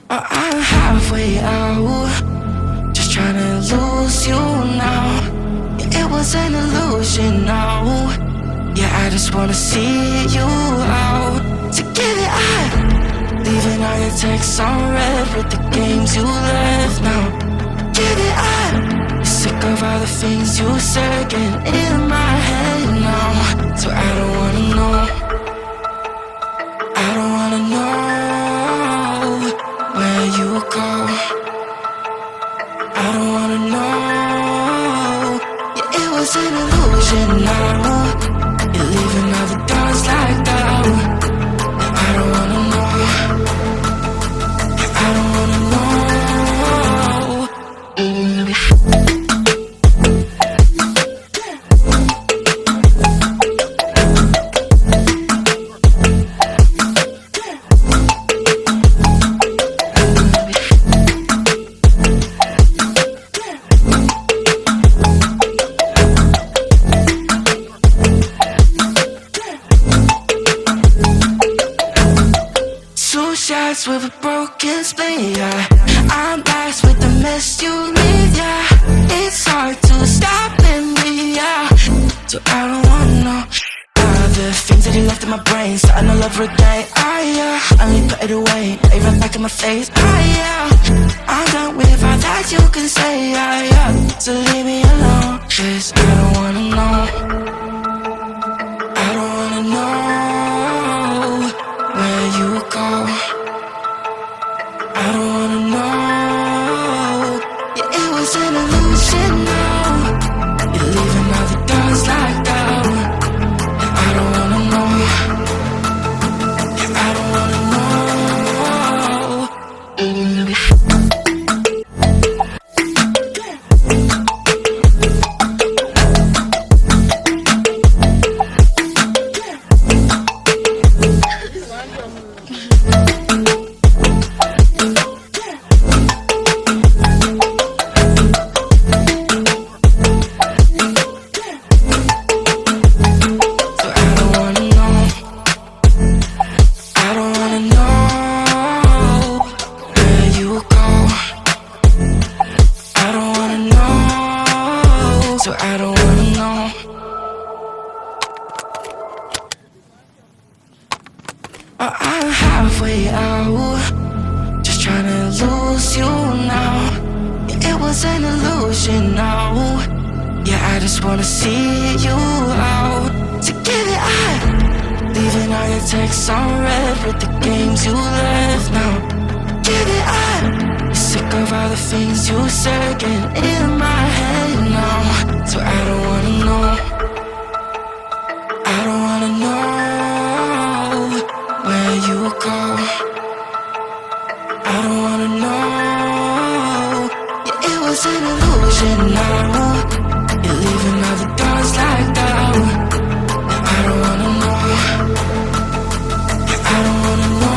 I'm halfway out, just trying to lose you now. Yeah, it was an illusion now. Yeah, I just wanna see you out. So give it up, leaving all your texts on red with the games you left now. Give it up, sick of all the things you said getting in my head now. So I don't wanna know, I don't wanna know where you go. I don't wanna know. Yeah, it was an illusion now. You're leaving all the doors like that. And I don't wanna know. Yeah, I don't wanna know. Shots with a broken spleen, yeah. I'm blessed with the mess you leave, yeah. It's hard to stop in me, yeah. So I don't wanna know all the things that you left in my brain, starting all over again, yeah. Only put it away, they run back in my face, yeah. I'm done with all that you can say, yeah. So leave me alone, 'cause I don't wanna know. I don't wanna know where you go. I don't wanna know. Yeah, it was an illusion now. You're leaving all the doors like that. And I don't wanna know. Yeah, I don't wanna know. So I don't wanna know. I'm halfway out, just trying to lose you now. Yeah, it was an illusion now. Yeah, I just wanna see you out. So give it up, leaving all your texts on red with the games you left now. Give it up, sick of all the things you said getting in my head now. So I don't wanna know, I don't wanna know where you go. I don't wanna know. Yeah, it was an illusion now. You're leaving all the doors like that. And I don't wanna know. Yeah, I don't wanna know.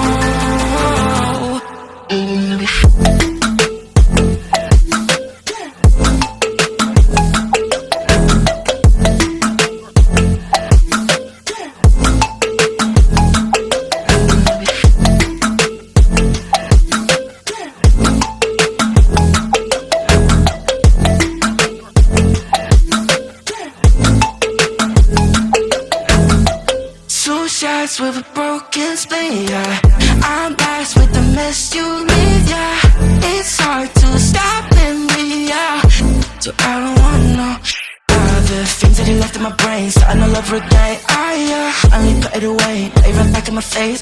broken spleen, yeah. I'm blessed with the mess you leave, yeah. It's hard to stop in me, yeah. So I don't wanna know the things that he left in my brain, starting all over again. Yeah, I only put it away, they run back in my face.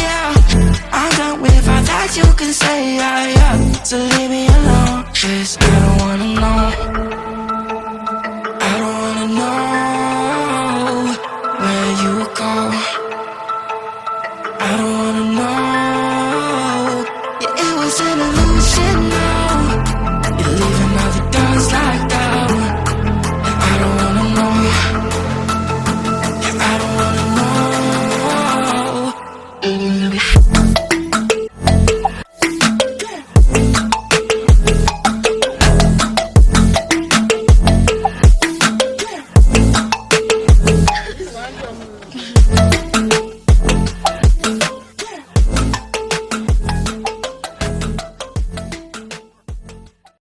Yeah, I'm done with all that you can say. Yeah, so leave me alone, 'cause I don't wanna know. I don't wanna know where you go. I don't wanna know. Yeah, it was an illusion.